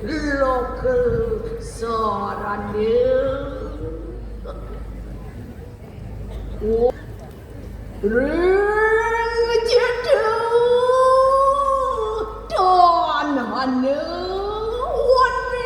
loke sorande rejedu don hane wani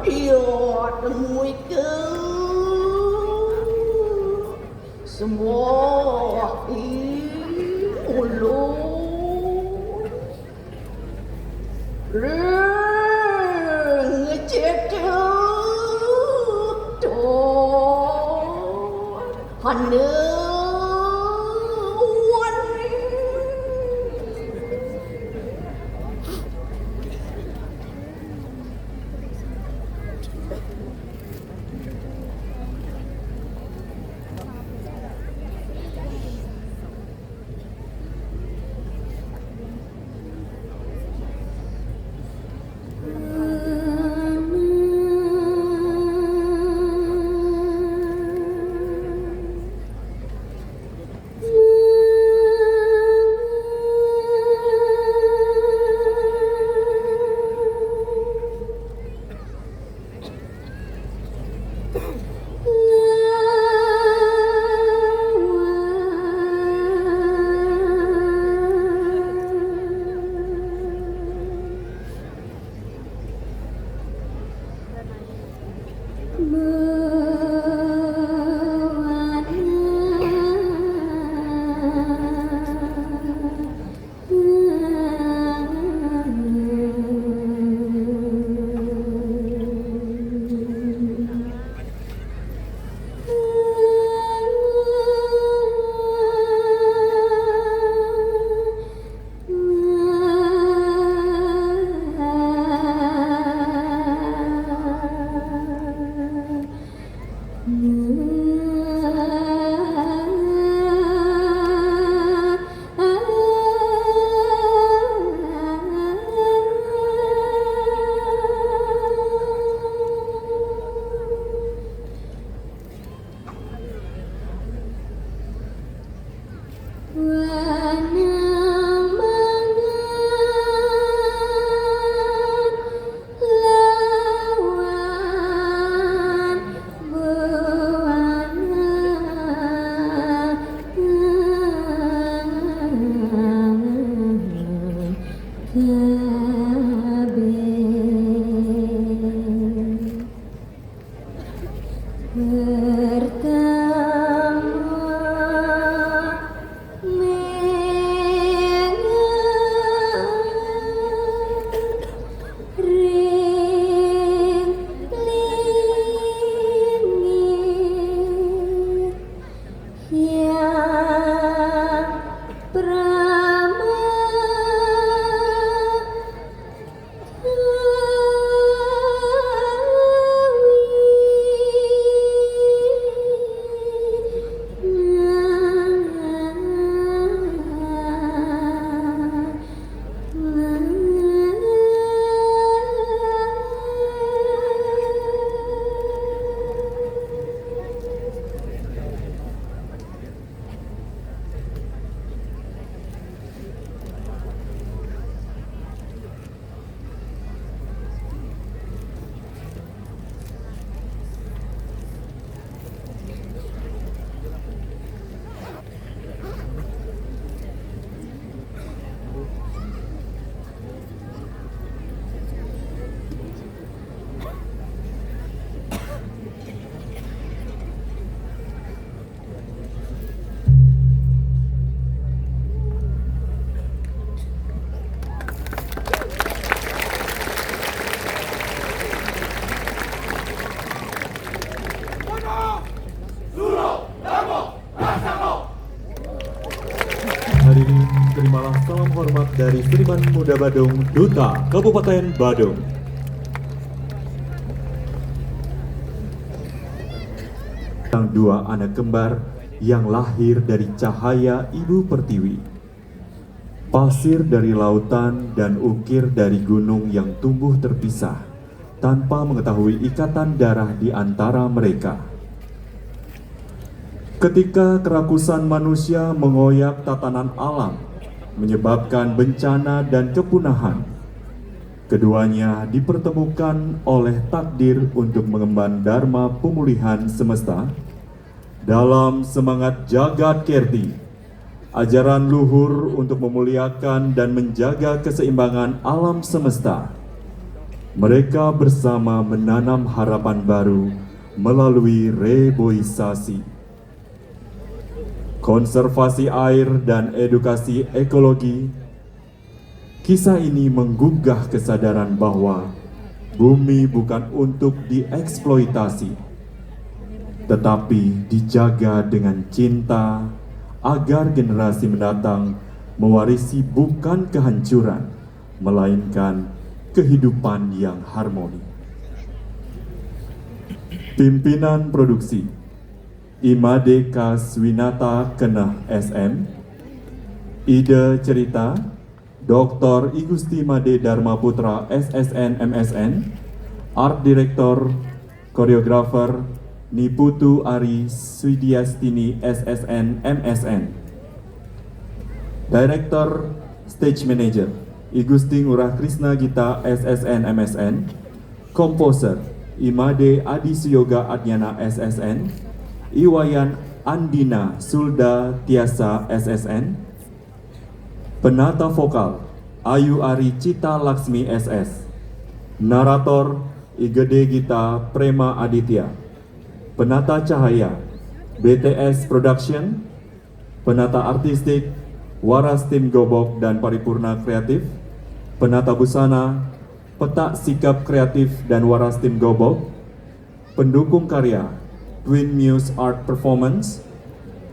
Dia temui ke semua ulur rengecetu don hane Hadirin, terimalah salam hormat dari Seniman Muda Badung, Duta Kabupaten Badung. dua anak kembar yang lahir dari cahaya Ibu Pertiwi. Pasir dari lautan dan ukir dari gunung yang tumbuh terpisah tanpa mengetahui ikatan darah di antara mereka. Ketika kerakusan manusia mengoyak tatanan alam, menyebabkan bencana dan kepunahan, keduanya dipertemukan oleh takdir untuk mengemban dharma pemulihan semesta. Dalam semangat Jagat Kerti, ajaran luhur untuk memuliakan dan menjaga keseimbangan alam semesta, mereka bersama menanam harapan baru melalui reboisasi, konservasi air dan edukasi ekologi. Kisah ini menggugah kesadaran bahwa bumi bukan untuk dieksploitasi, tetapi dijaga dengan cinta agar generasi mendatang mewarisi bukan kehancuran, melainkan kehidupan yang harmoni. Pimpinan produksi Imade Kaswinata Kenah SM. Ide cerita Dr. Igusti Made Dharma Putra SSN MSN. Art Director Koreografer Niputu Ari Swidiastini SSN MSN. Director Stage Manager Igusti Ngurah Krisna Gita SSN MSN. Komposer Imade Adi Suyoga Adnyana SSN. Iwayan Andina Sulda Tiasa SSN. Penata vokal Ayu Ari Cita Laksmi SS. Narator Igede Gita Prema Aditya. Penata cahaya BTS Production. Penata artistik Waras Tim Gobok dan Paripurna Kreatif. Penata busana Petak Sikap Kreatif dan Waras Tim Gobok. Pendukung karya Twin Muse Art Performance.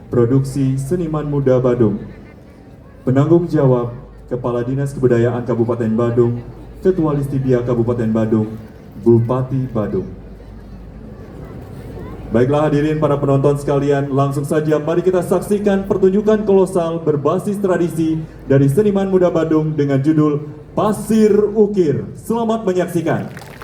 Produksi Seniman Muda Badung. Penanggung jawab Kepala Dinas Kebudayaan Kabupaten Badung, Ketua Listidia Kabupaten Badung, Bupati Badung. Baiklah hadirin para penonton sekalian, langsung saja mari kita saksikan pertunjukan kolosal berbasis tradisi dari Seniman Muda Badung dengan judul Pasir Ukir. Selamat menyaksikan.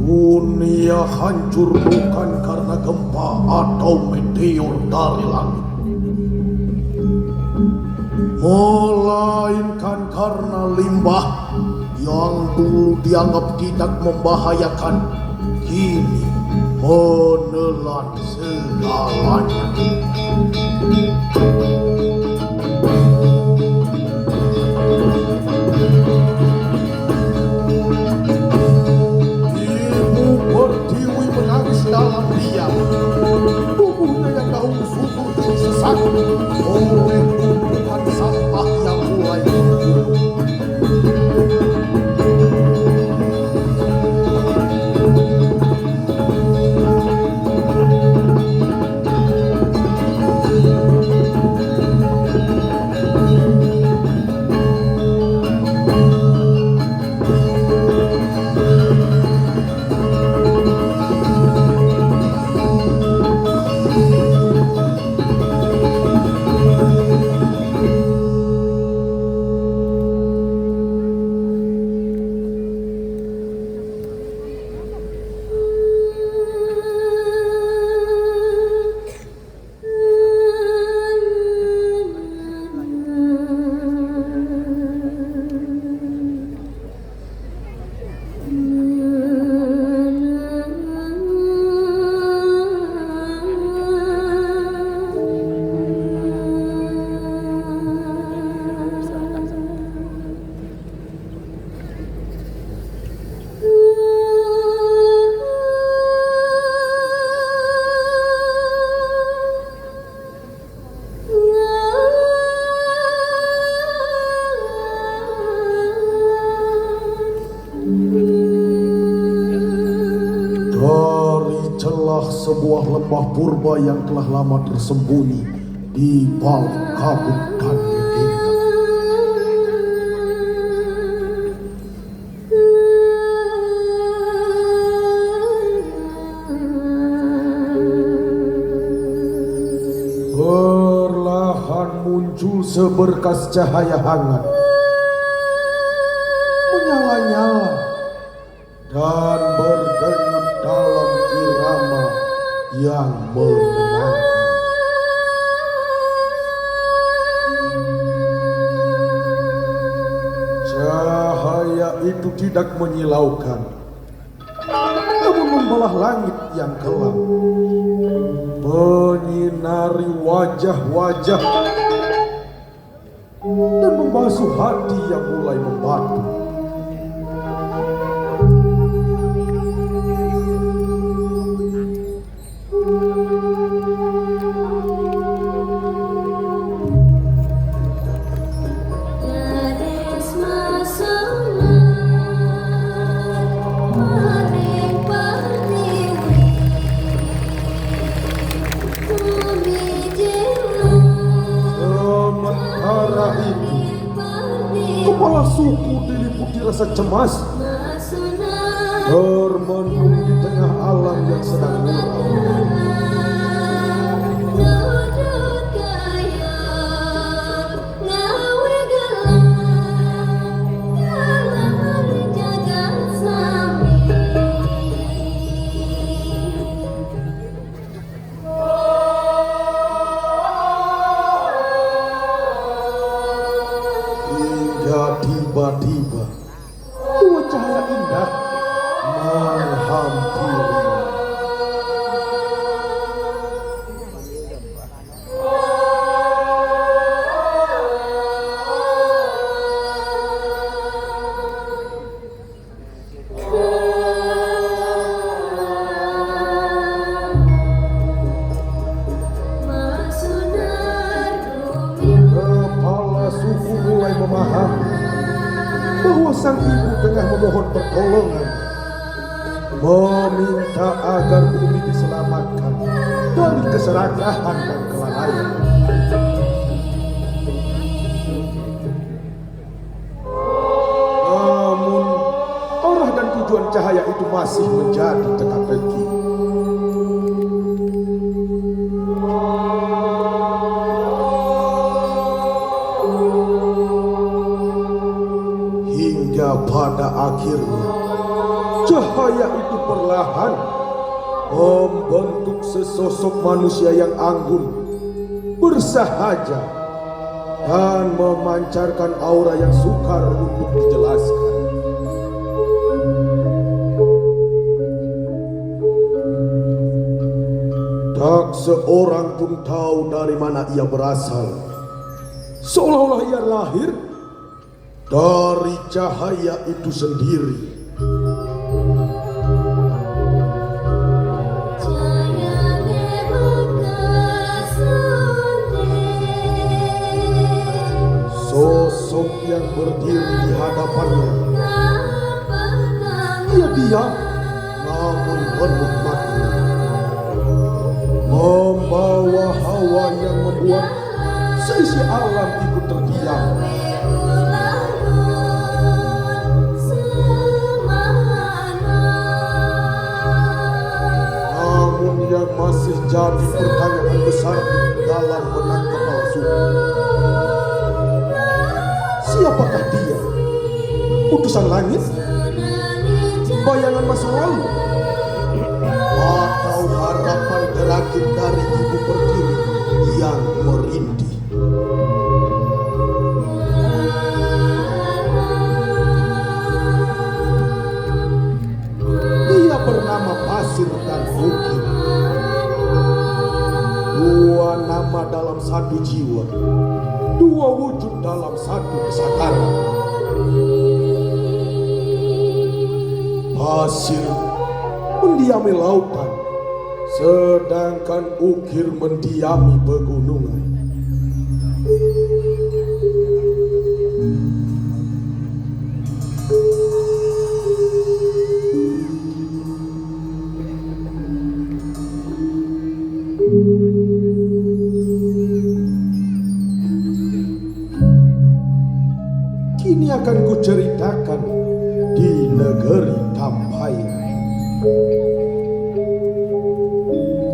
Dunia hancur bukan karena gempa atau meteor dari langit, melainkan karena limbah yang dulu dianggap tidak membahayakan, kini menelan segalanya. Dalam diam, tubuhnya yang dahulu subur tersesat oleh tumpukan sampah yang mulai berkumpul. sebuah lembah purba yang telah lama tersembunyi di balik kabut dan legenda. Perlahan muncul seberkas cahaya hangat, menyala-nyala dan berdenyut dalam irama yang menenangkan. Cahaya itu tidak menyilaukan, namun membelah langit yang kelam, menyinari wajah-wajah dan membasuh hati yang mulai membatu. Sementara itu, kepala suku diliputi rasa cemas, termenung di tengah alam yang sedang muram. Hingga tiba-tiba dua cahaya indah menghampiri. Kepala suku mulai memahami bahwa sang ibu tengah memohon pertolongan, meminta agar bumi diselamatkan dari keserakahan dan kelalaian. Namun arah dan tujuan cahaya itu masih menjadi teka-teki. Hingga pada akhirnya cahaya itu perlahan membentuk sesosok manusia yang anggun, bersahaja, dan memancarkan aura yang sukar untuk dijelaskan. Tak seorang pun tahu dari mana ia berasal, seolah-olah ia lahir dari cahaya itu sendiri. Sosok yang berdiri di hadapannya, ia diam namun penuh makna, membawa hawa yang membuat seisi alam ikut terdiam. Namun yang masih jadi pertanyaan besar dalam benak kepala suku, siapakah dia? Utusan langit? Bayangan masa lalu? Atau harapan terakhir dari ibu pertiwi yang merintih? Dia bernama Pasir dan Ukir. Dua nama dalam satu jiwa, dua wujud dalam satu kesadaran. Pasir mendiami lautan, sedangkan Ukir mendiami pegunungan.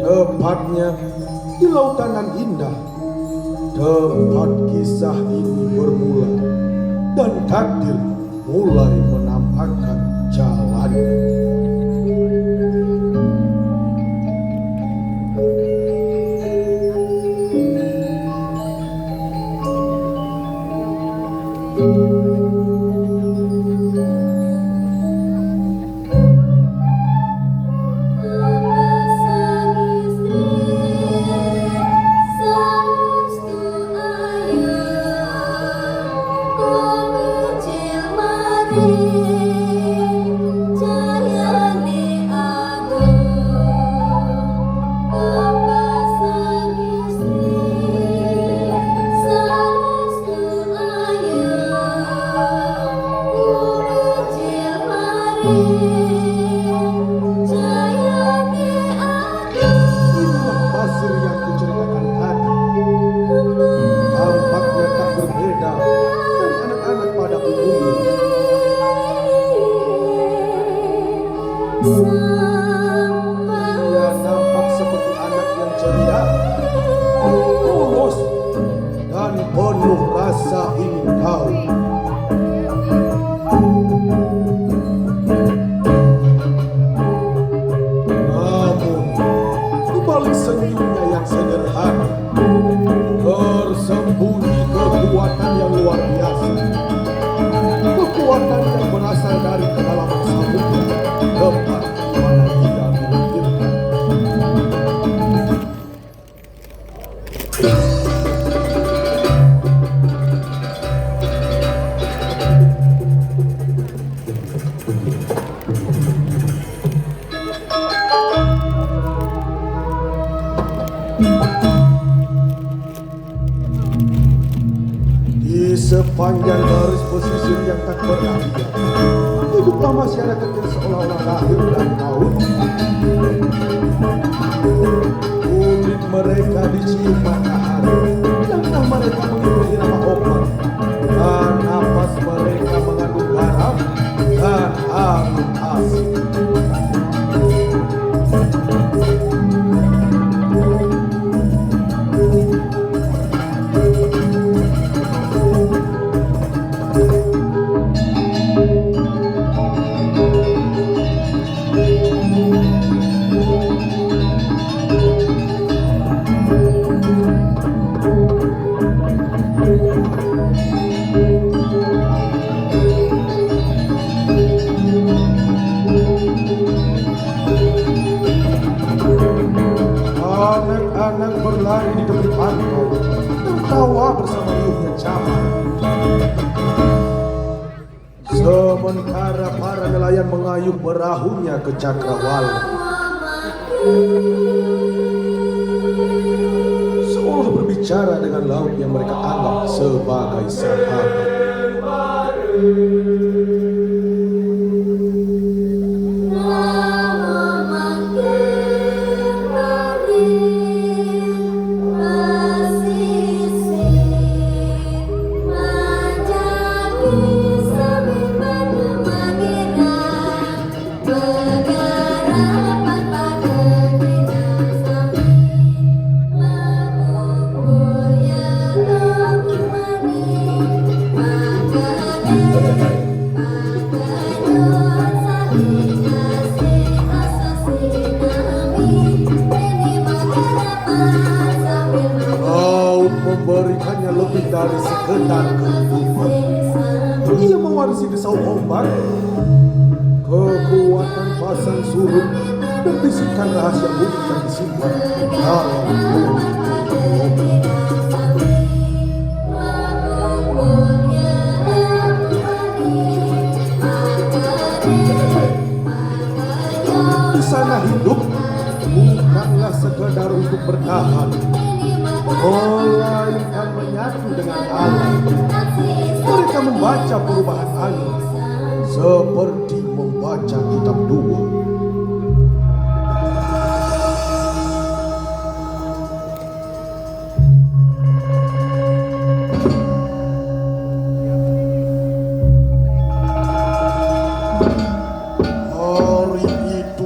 Tepatnya di lautan yang indah, tempat kisah ini bermula dan takdir mulai menampakkan jalannya. Inilah pasir yang kuceritakan tadi. Tampaknya tak berbeda dari anak-anak pada umumnya. Ia nampak seperti anak yang ceria, polos, dan penuh rasa ingin tahu. Namun, di balik senyumnya yang sederhana, tersembunyi kekuatan yang luar biasa. Kekuatan yang berasal dari kedalaman samudra, tempat di mana ia dilahirkan. Di sepanjang garis pesisir yang tak berakhir, hiduplah masyarakat yang seolah-olah lahir dan maut. Kulit mereka dicium matahari, langkah mereka mengikuti irama ombak, dan napas mereka mengandung garam dan angin asin. Anak-anak berlari di tepi pantai, tertawa bersama riuhnya camar. Sementara para nelayan mengayuh perahunya ke cakrawala, seolah berbicara dengan laut yang mereka anggap sebagai sahabat. Laut memberikannya lebih dari sekedar kehidupan. Ia mewarisi desau ombak, kekuatan pasang surut, dan bisikan rahasia bumi yang disimpan dalam bumi. Di sana hidup bukanlah sekedar untuk bertahan, melainkan menyatu dengan alam. Mereka membaca perubahan angin seperti membaca kitab dua. Hari itu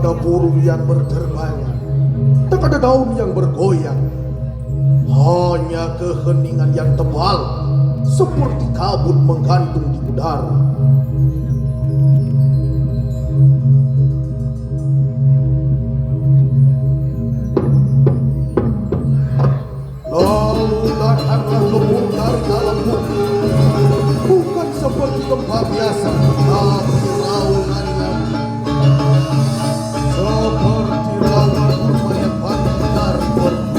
ada burung yang berterbangan, tak ada daun yang bergoyang. Hanya keheningan yang tebal, seperti kabut menggantung di udara. Lalu datanglah lemur dari dalam bumi. Bukan seperti gempa biasa, tapi raungannya seperti raungan kurma yang bangkit dari bumi.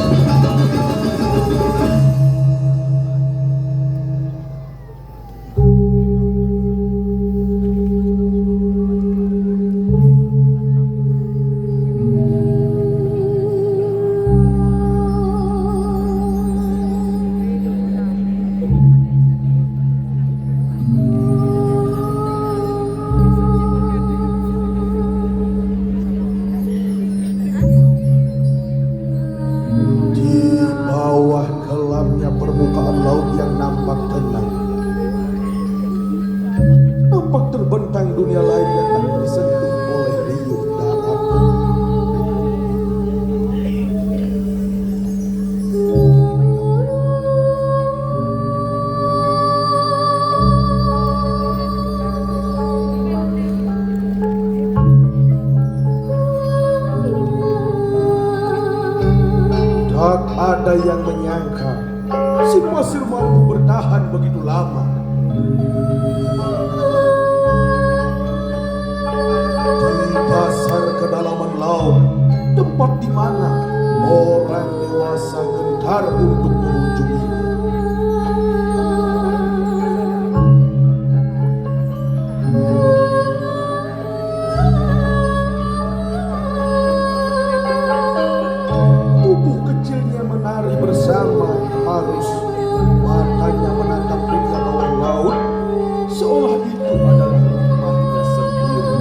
Permukaan laut yang nampak tenang, nampak terbentang dunia lain yang tak disentuh oleh riuh darat. Tak ada yang menyangka si pasir mampu bertahan begitu lama. Di dasar kedalaman laut, tempat di mana orang dewasa gentar untuk mengunjunginya. Tubuh kecilnya menari bersama arus. Matanya menatap dunia bawah laut, seolah itu adalah rumahnya sendiri.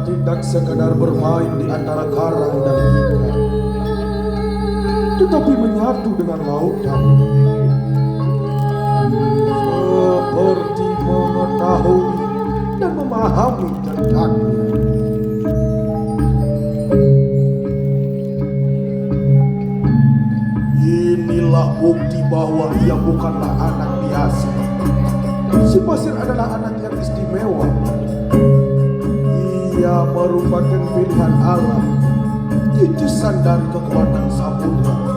Tidak sekadar bermain di antara karang dan ikan, tetapi menyatu dengan lautan, seperti mengetahui dan memahami tentangnya. Inilah bukti bahwa ia bukanlah anak biasa. Si pasir adalah anak yang istimewa. Ia merupakan pilihan alam, titisan dari kekuatan samudra.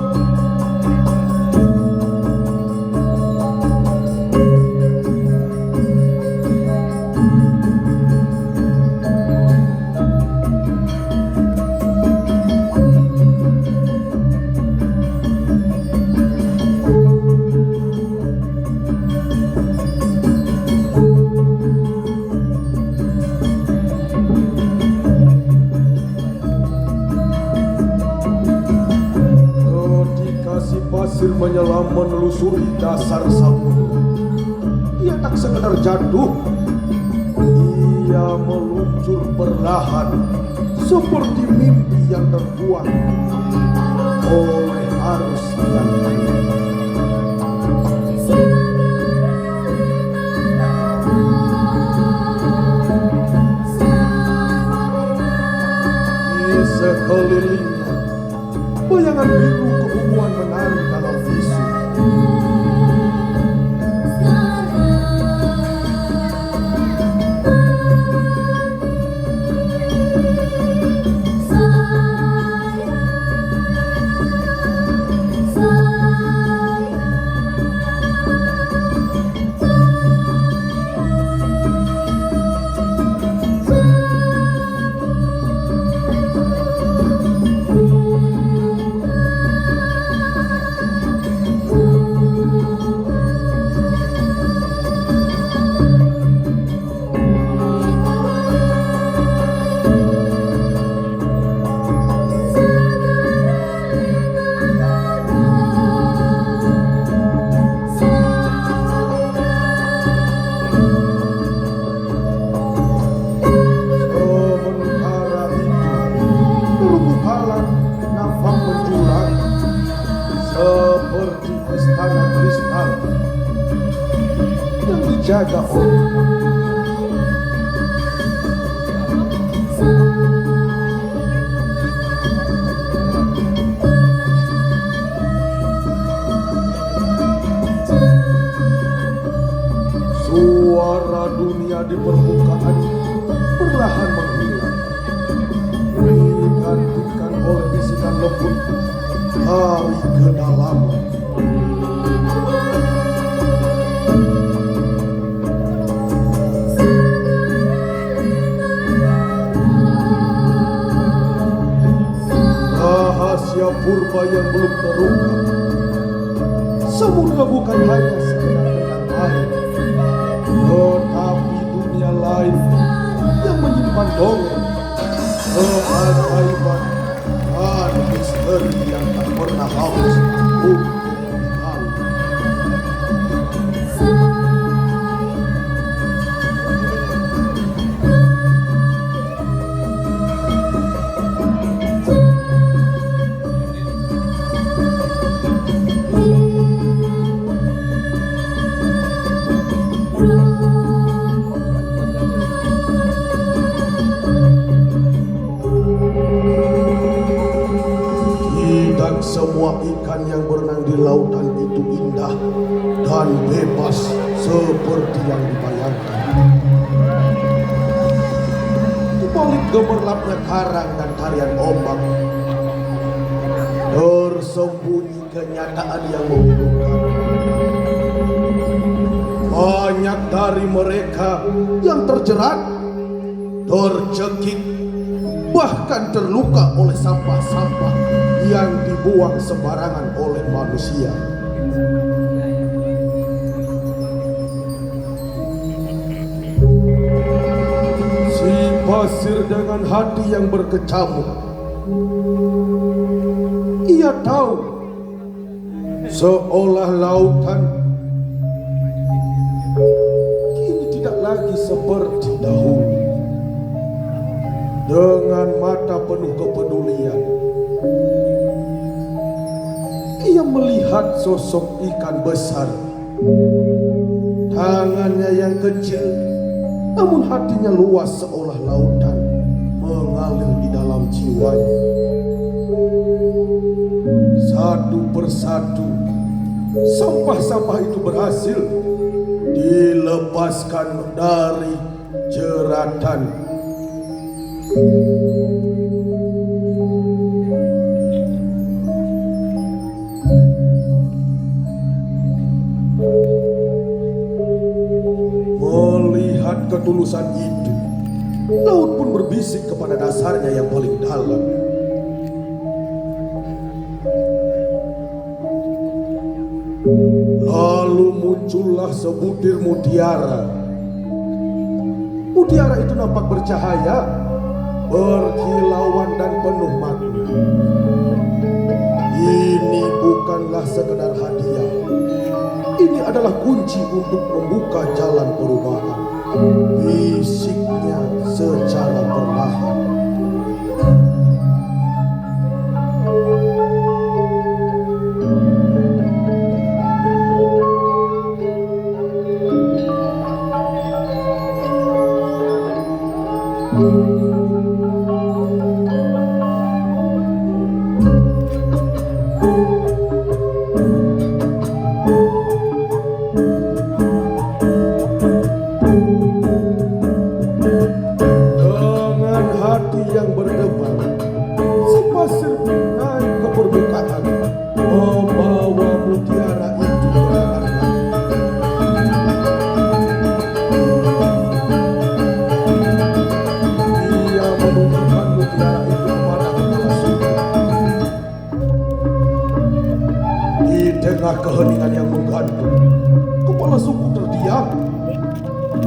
Pasir menyelam menelusuri dasar samudra. Ia tak sekedar jatuh, ia meluncur perlahan seperti mimpi yang terbuang oleh arus yang hebat. Di sekelilingnya bayangan biru keunguan menari dalam bisu. seperti istana kristal yang dijaga oleh suara dunia di permukaan perlahan menghilang, digantikan oleh bisikan lembut dari kedalaman. Rahasia purba yang belum terungkap. Samudra bukan hanya sekedar benang air, tetapi dunia lain yang menyimpan dongeng, keajaiban, dan misteri yang tak pernah habis untuk digali. Tidak semua ikan yang berenang di lautan itu indah dan bebas seperti yang dibayangkan. Di balik gemerlapnya karang dan tarian ombak, tersembunyi kenyataan yang memilukan. Banyak dari mereka yang terjerat, tercekik, bahkan terluka oleh sampah-sampah yang dibuang sembarangan oleh manusia. Si pasir dengan hati yang berkecamuk, ia tahu seolah lautan kini tidak lagi seperti dahulu. Dengan mata penuh kepedulian, ia melihat sosok ikan besar. Tangannya yang kecil, namun hatinya luas seolah lautan mengalir di dalam jiwanya. Satu persatu, sampah-sampah itu berhasil dilepaskan dari jeratan. Melihat ketulusan itu, laut pun berbisik kepada dasarnya yang paling dalam. Lalu muncullah sebutir mutiara. Mutiara itu nampak bercahaya, berkilauan dan penuh makna. Ini bukanlah sekedar hadiah. Ini adalah kunci untuk membuka jalan perubahan. Bisiknya secara perlahan. Dengan hati yang berdebar, si pasir naik ke permukaan, membawa mutiara itu berangkat. Ia menunjukkan mutiara itu kepada kepala suku. Di tengah keheningan yang menggantung, kepala suku terdiam,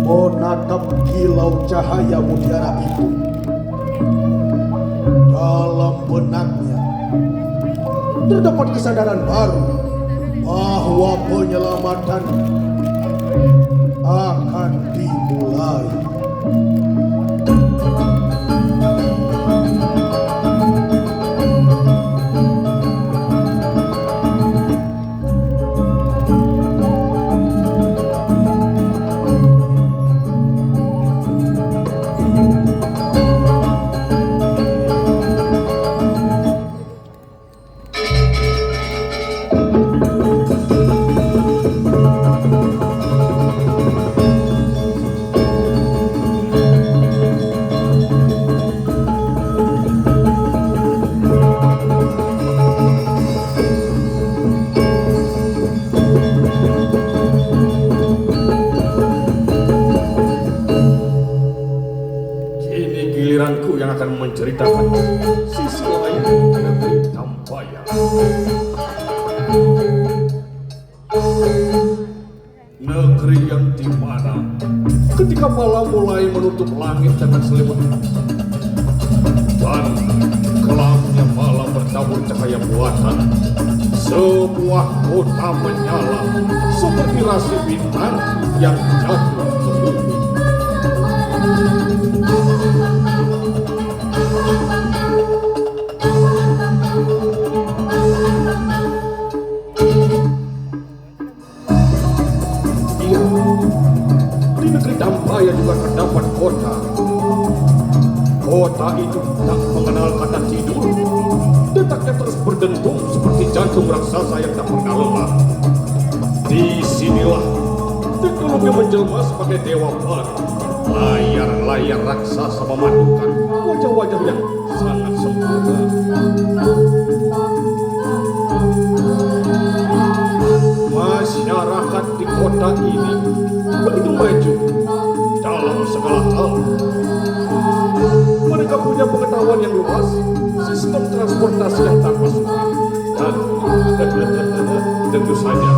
menatap kilau cahaya mutiara itu. Dalam benaknya terdapat kesadaran baru bahwa penyelamatan akan dimulai. menceritakan sisi lain negeri Tampaya. Negeri yang dimana ketika malam mulai menutup langit dengan selimut dan kelamnya malam bertabur cahaya buatan, sebuah kota menyala seperti rasi bintang yang jatuh ke bumi. Iya, di negeri Tampaya juga terdapat kota. Kota itu tak mengenal kata tidur. Detaknya terus berdentum seperti jantung raksasa yang tak pernah lelah. Di sinilah teknologi menjelma sebagai dewa baru. Layar-layar raksasa memadukan wajah-wajah yang sangat sempurna. Masyarakat di kota ini begitu maju dalam segala hal. Mereka punya pengetahuan yang luas, sistem transportasi yang tanpa sulit, dan tentu saja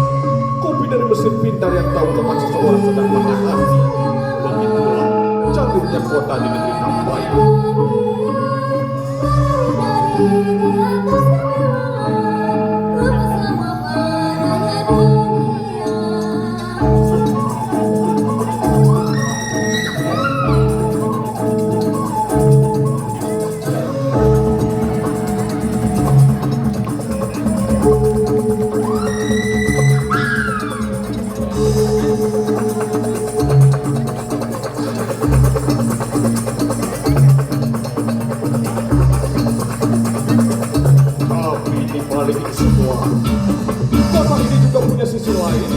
kopi dari mesin pintar yang tahu kapan seseorang sedang patah hati. Begitulah cantiknya kota di negeri Tampaya. Kota ini juga punya sisi lain.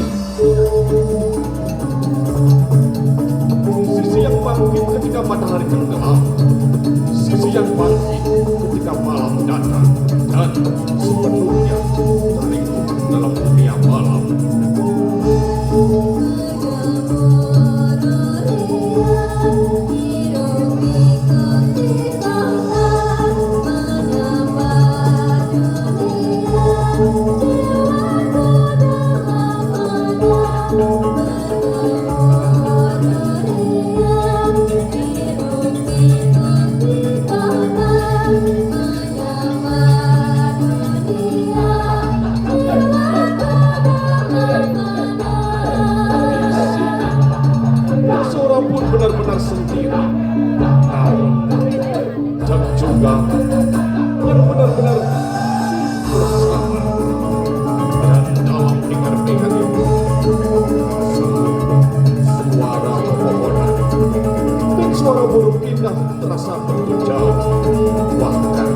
Sisi yang bangkit ketika matahari tenggelam, sisi yang bangkit ketika malam datang, dan sepenuhnya terlingkup dalam dunia malam. Seorang pun benar-benar sendiri, dan juga yang benar-benar bersama. Dan dalam dengar-dengar itu suara pepohonan dan suara burung indah terasa begitu jauh, bahkan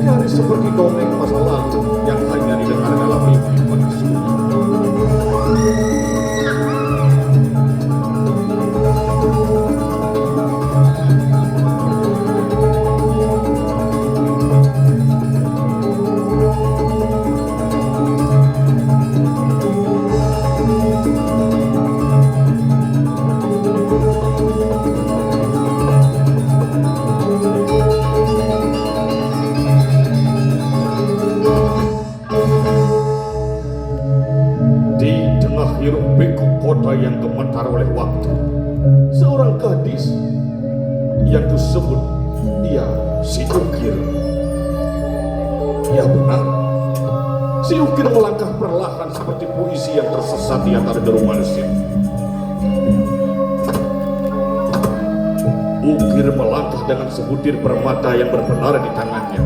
nyaris seperti dongeng masa lalu yang hanya didengar dalam mimpi pada sunyi. Hiruk pikuk kota yang gemetar oleh waktu, seorang gadis yang kusebut dia si Ukir. Ya benar, si Ukir melangkah perlahan seperti puisi yang tersesat di antara deru manusia. Ukir melangkah dengan sebutir permata yang berbenar di tangannya.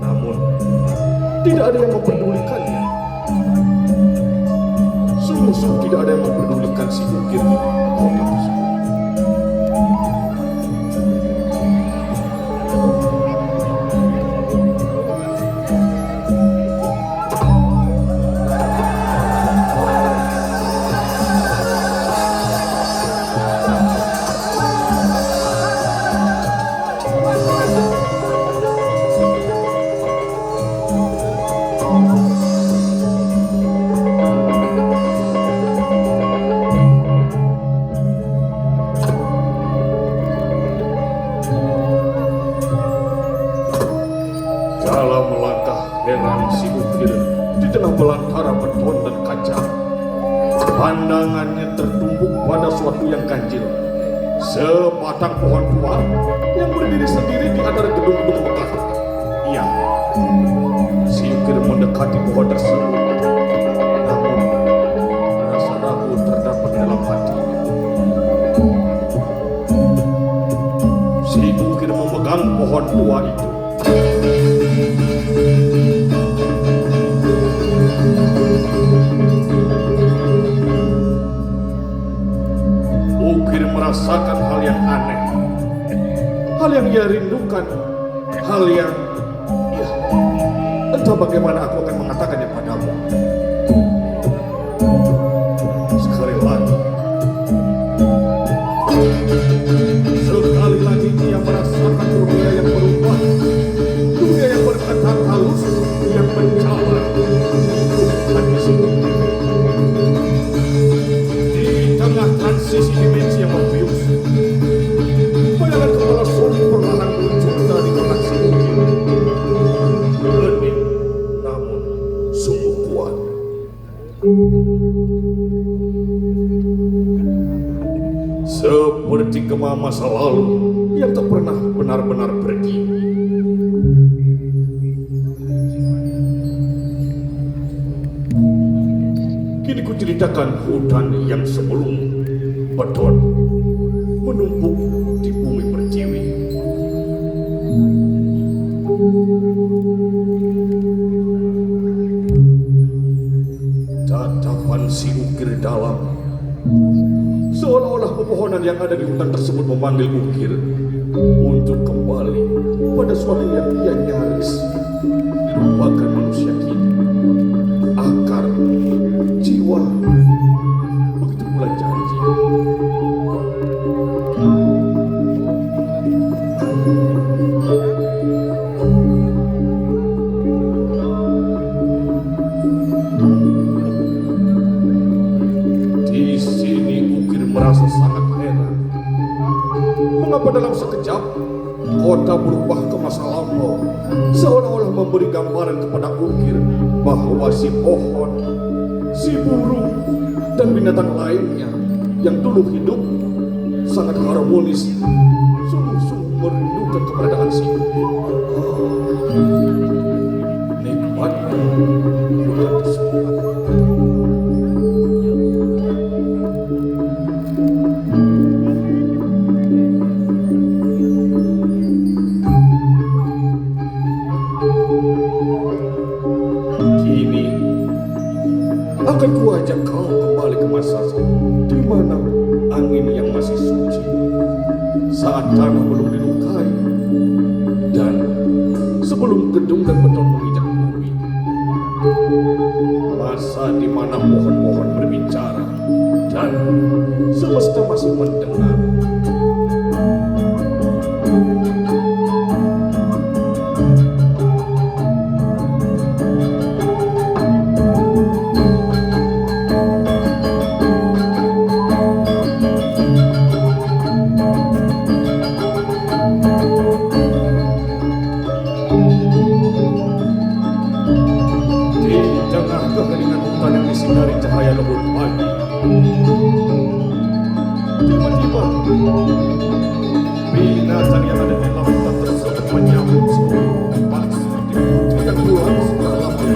Namun tidak ada yang mempedulikannya. Sungguh tidak ada yang mempedulikan si Ukir di kota tersebut. belantara beton dan kaca. Pandangannya tertumpuk pada suatu yang ganjil. Sebatang pohon tua yang berdiri sendiri di antara gedung-gedung megah. Iya, si Ukir mendekati pohon tersebut. Namun, rasa ragu terdapat dalam hatinya. Si Ukir memegang pohon tua itu. Ukir merasakan hal yang aneh, hal yang ia rindukan, hal yang, ya, entah bagaimana aku akan mengatakannya padamu. Sekali lagi ia merasakan dunia yang berubah, dunia yang berkata halus, yang mencabar hati sini. Di tengah transisi dimensi yang membius, bayangan kepala Sony perlahan muncul dari benak si Ukir. Hening, namun sungguh kuat. Seperti gema masa lalu yang tak pernah benar-benar pergi. Kini ku ceritakan hutan yang sebelum beton menumpuk di bumi pertiwi. Tatapan si Ukir dalam, seolah-olah pepohonan yang ada di hutan tersebut memanggil Ukir untuk kembali pada suatu yang ia nyaris dilupakan manusia kini. Akar, jiwa, begitu pula janji. Di sini Ukir merasa sangat heran. Mengapa dalam sekejap kota berubah ke masa lampau, seolah-olah memberi gambaran kepada Ukir bahwa si pohon, si burung, dan binatang lainnya yang dulu hidup sangat harmonis, sungguh-sungguh merindukan keberadaan si Ukir. Nikmatnya hutan tersebut. Kini akan kuajak kau kembali ke masa di mana angin yang masih suci, saat tanah belum dilukai, dan sebelum gedung dan beton menginjak bumi. Masa di mana pohon-pohon berbicara dan semesta masih mendengar. Keheningan hutan yang disinari cahaya lembut pagi. Tiba-tiba, binatang yang ada di lautan tersebut menyambut balik seperti putri yang keluar setelah lampu.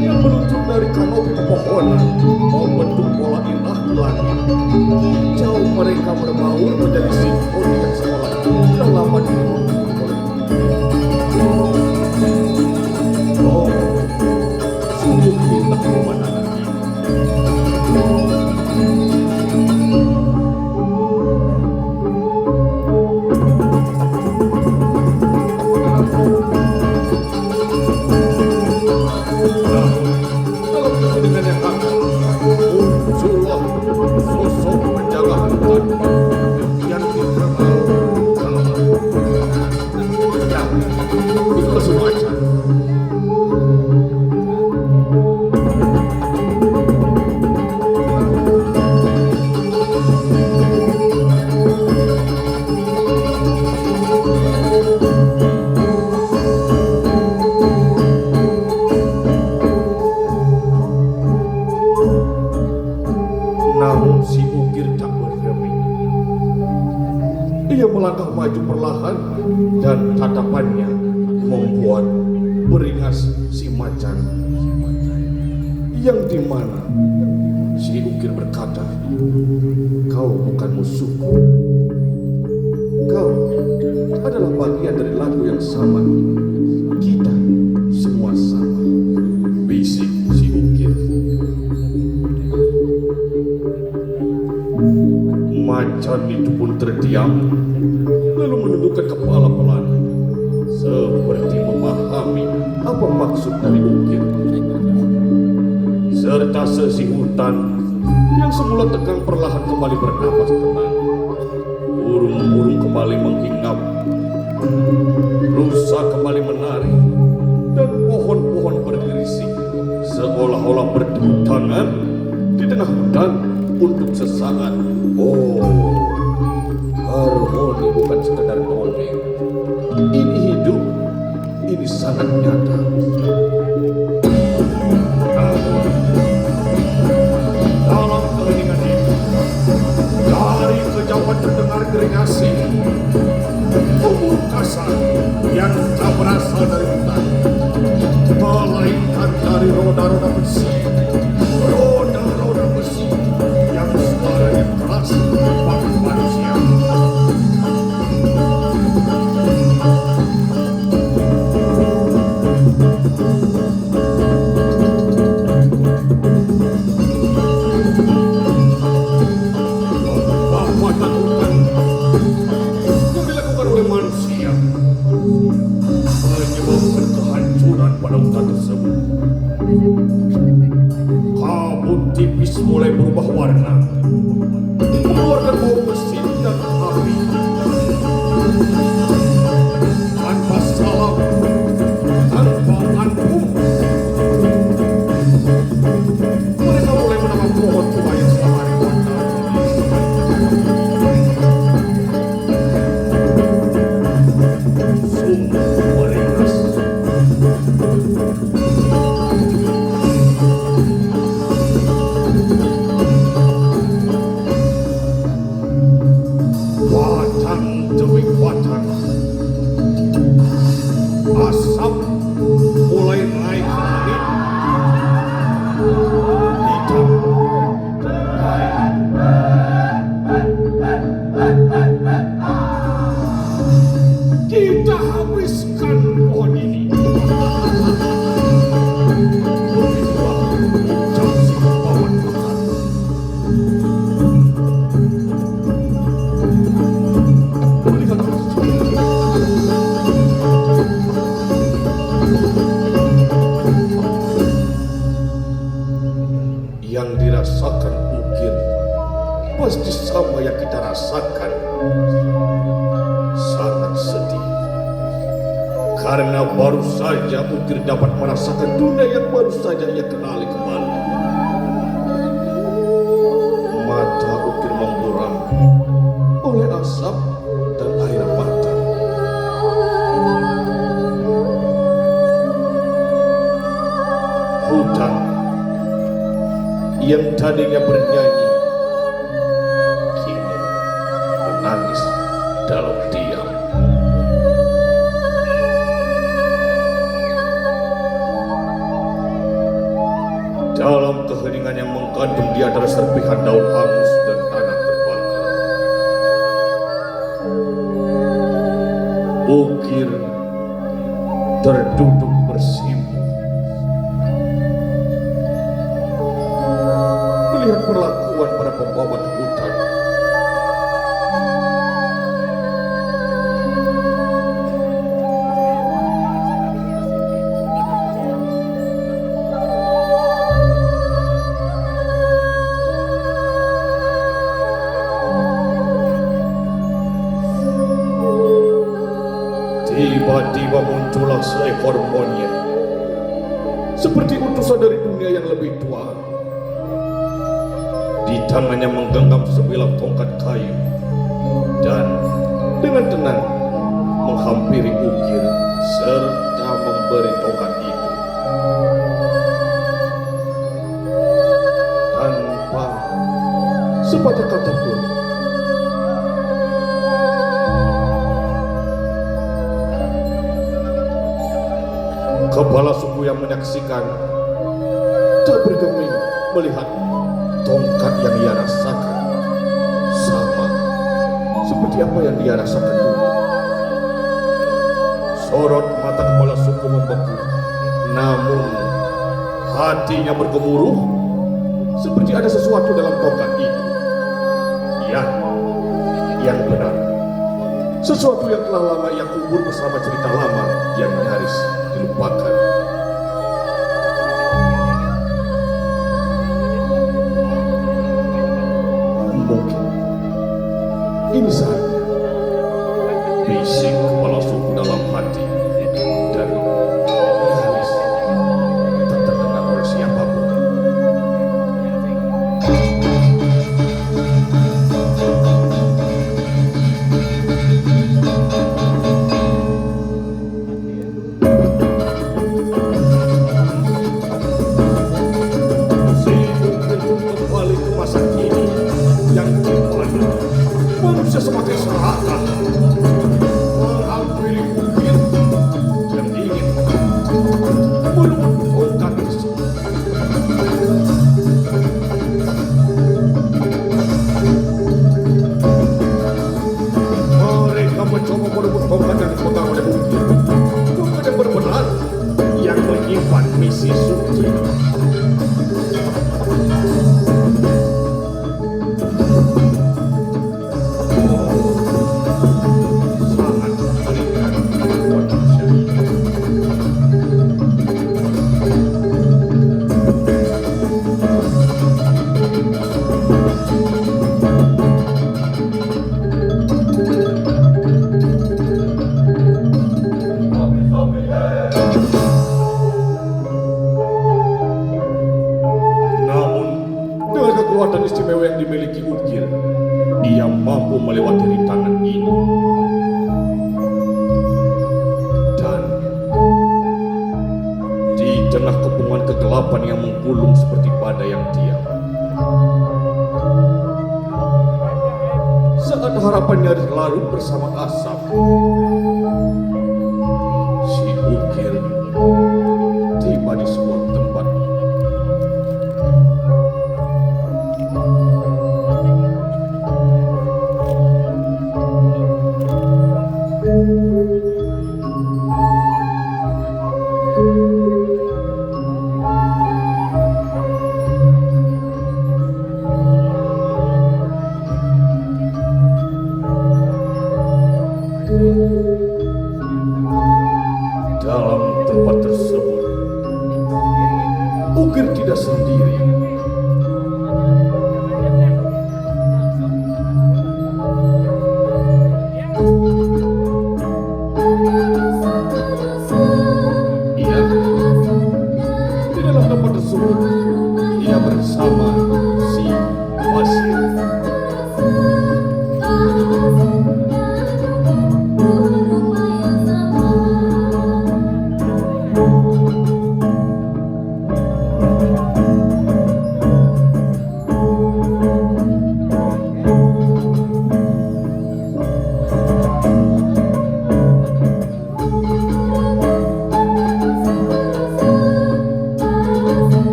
Yang meluncur dari kanopi pepohonan membentuk pola indah di langit. Jauh mereka berbaur menjadi simfoni yang seolah sudah lama dibentuk oleh si Ukir tak bergeming. Ia melangkah maju perlahan dan tatapannya membuat beringas si macan, yang dimana si Ukir berkata, "Kau bukan musuhku. Kau adalah bagian dari lagu yang sama. Kita semua sama," bisik si Ukir. Macan itu pun terdiam, lalu menundukkan kepala pelan, seperti memahami apa maksud dari Ukir. Serta sesi hutan yang semula tegang perlahan kembali bernapas tenang. Burung-burung kembali menghinggap, rusa kembali menari, dan pohon-pohon bergerisik seolah-olah bertepuk tangan di tengah hutan untuk sesaat. Oh, harmoni bukan sekedar dongeng. Ini hidup, ini sangat nyata. Dalam keheningan itu, dari kejauhan terdengar dering asing, tubuh kasar yang tak berasal dari hutan, melainkan dari roda-roda besi, roda-roda besi yang suaranya keras bagi manusia. Tipis mulai berubah warna, mengeluarkan bau mesin dan api. Tanpa salam, tanpa ampun, mereka mulai menambah pohon tua yang selama ribuan tahun sungguh beringas. Asap mulai naik ke langit, hitam. Kita habiskan pohon ini. Begitulah ucap si pahlawan hutan. Melihat yang dirasakan Ukir pasti sama yang kita rasakan. Sangat sedih karena baru saja Ukir dapat merasakan dunia yang baru saja ia kenali kembali. Mata Ukir memburam oleh asap dan air mata. Hutan yang tadinya bernyanyi kini menangis dalam diam. Dalam keheningan yang menggantung di antara serpihan daun hangus dan tanah terbakar, Ukir terduduk bersimpu melihat perlakuan para pembabat hutan. Tiba-tiba muncullah seekor monyet, seperti utusan dari dunia yang lebih tua. Di tangannya menggenggam sebilah tongkat kayu dan dengan tenang menghampiri Ukir serta memberi tongkat itu. Tanpa cepatnya kau tempur. Kepala suku yang menyaksikan tak bergeming melihat tongkat yang ia rasakan sama seperti apa yang dia rasakan dulu. Sorot mata kepala suku membeku, namun hatinya bergemuruh seperti ada sesuatu dalam tongkat itu. Ya, yang benar. Sesuatu yang telah lama ia kubur bersama cerita lama yang nyaris dilupakan. Mungkin ini saatnya bisik kepala suku dalam hati dan nyaris tak terdengar oleh siapapun. Kembali ke masa kini yang dimana manusia semakin serakah menghampiri bukit yang ingin melumpuhkan isi. Mereka mencoba merebut tongkat yang dipegang oleh bukit, tongkat yang benar yang menyimpan misi suci. Namun, dengan kekuatan istimewa yang dimiliki Ukir, ia mampu melewati rintangan ini. Dan di tengah kepungan kegelapan yang menggulung seperti badai yang diam, saat harapan nyaris larut bersama asap, si Ukir tiba di sebuah tempat.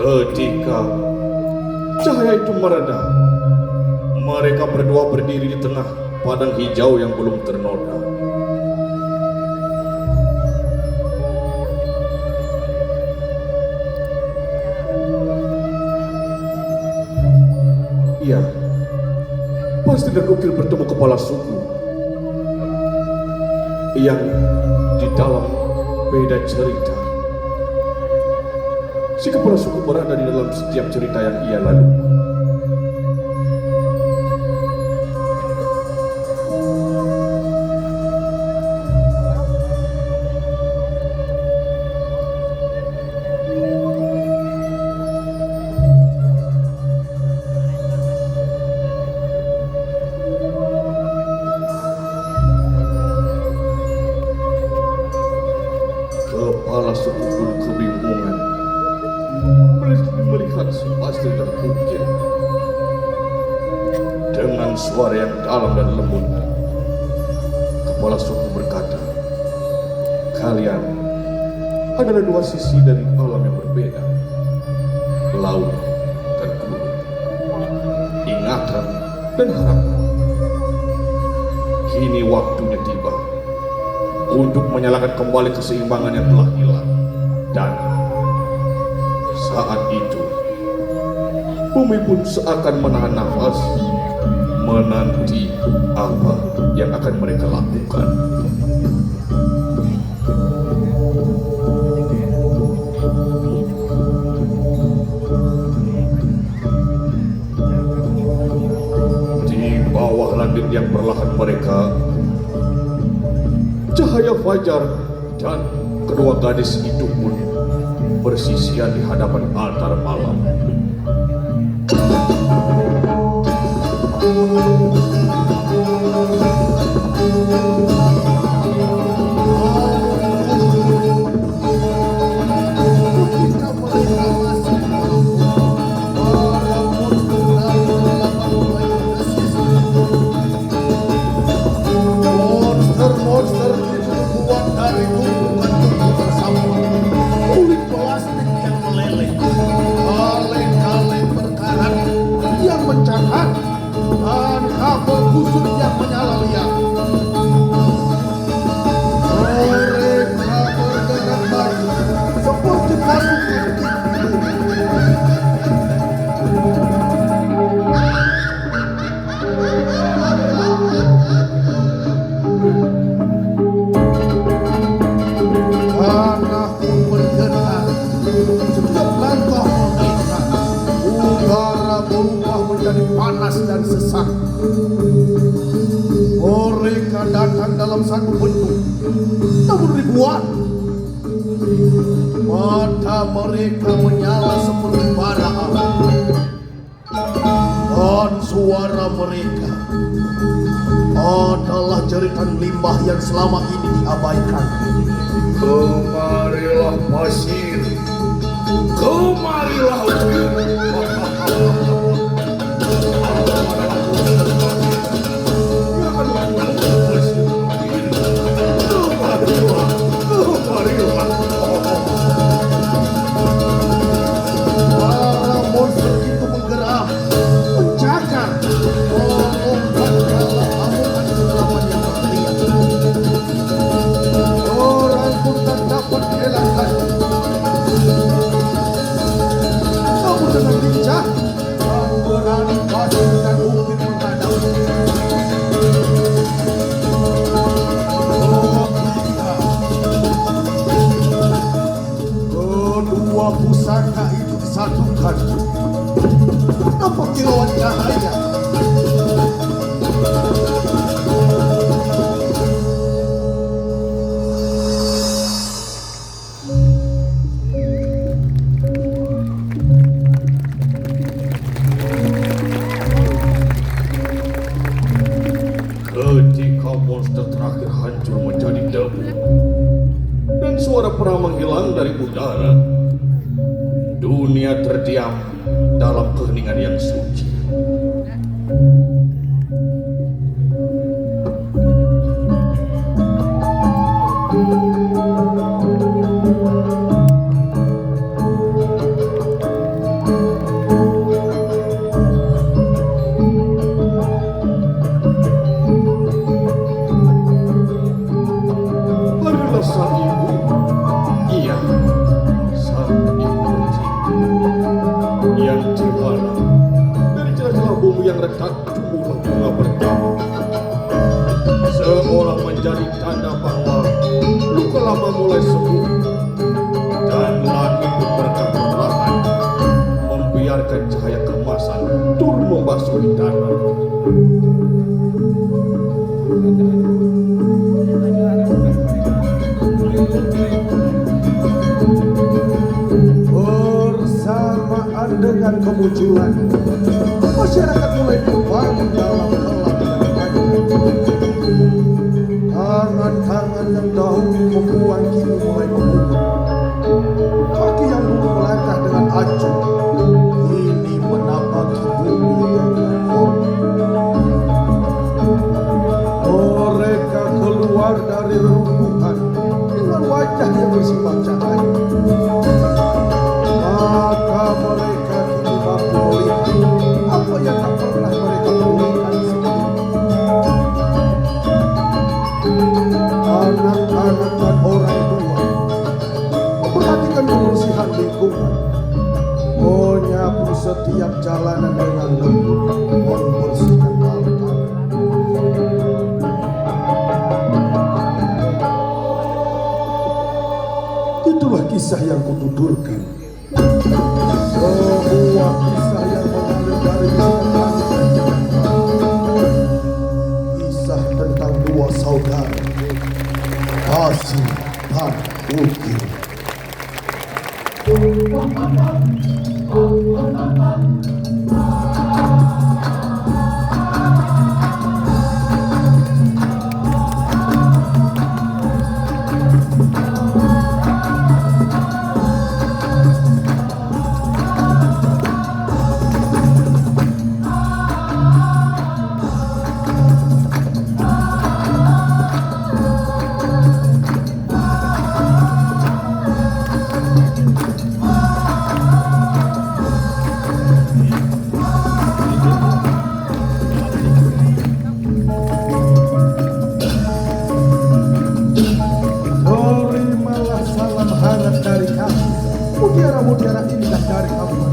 Ketika cahaya itu mereda, mereka berdua berdiri di tengah padang hijau yang belum ternoda. Iya, pasti dan Ukil bertemu kepala suku yang di dalam beda cerita. Si kepala suku berada di dalam setiap cerita yang ia lalui. Kepala suku pun kebingungan melihat si Pasti dan Ukil. Dengan suara yang dalam dan lembut, kepala suku berkata, "Kalian adalah dua sisi dari alam yang berbeda, laut dan gunung, ingatan dan harapan. Kini waktunya tiba untuk menyalakan kembali keseimbangan yang telah hilang. Dan saat itu bumi pun seakan menahan nafas, menanti apa yang akan mereka lakukan." Di bawah langit yang perlahan mereka, cahaya fajar dan kedua gadis itu pun bersisian di hadapan altar malam. Monster-monster itu dibuat dari tumpukan-tumpukan bersama kulit plastik yang meleleh, kaleng-kaleng berkarat yang mencatat, dan kabel kusut yang menyala liar. Mereka bergerak maju seperti pasukan. Tanah pun bergetar setiap langkah mereka. Udara berubah menjadi panas dan sesak. Mereka datang dalam satu bentuk, namun ribuan. Mata mereka menyala seperti bara api, dan suara mereka adalah jeritan limbah yang selama ini diabaikan. Kemarilah pasir, kemarilah Ukil. Para monster itu menggerak, mencakar, melompat dalam amukan kegelapan yang berteriak. Orang pun tak dapat dielakkan. Namun dengan lincah dan berani Pasti dan Ukil menghadap. Kedua pusaka itu disatukan. Nampak kilauan cahaya. Ketika monster terakhir hancur menjadi debu dan suara perang menghilang dari udara, dunia terdiam dalam keheningan yang suci. Adalah sang ibu. Iya, sang ibu pertiwi yang dimana dari celah-celah bumi yang retak tumbuhlah bunga berdamai, seolah menjadi tanda bahwa luka lama mulai sembuh dan langit berberkah perlahan membiarkan cahaya keemasan turun membasuhi tanah. Bersamaan dengan kemunculan, masyarakat mulai berbangun dalam gelap dan kanyang. Tangan-tangan yang dahulu membuang kini mulai mengukur. Kaki yang dulu melangkah dengan acuh kini menapaki bumi dengan hormat. Mereka keluar dari reruntuhan dengan wajah yang bersifat cahaya. Maka mereka kini mampu melihat apa yang tak pernah mereka temukan sebelumnya. Anak-anak dan orang tua memperhatikan kebersihan lingkungan, menyapu setiap jalanan dengan lembut, membersihkan altar. Itulah kisah yang kututurkan. Sebuah kisah yang mengalir dari kisah tentang dua saudara, Kasih dan Ukir. Terimalah salam hangat dari kami, mutiara-mutiara indah dari kamu.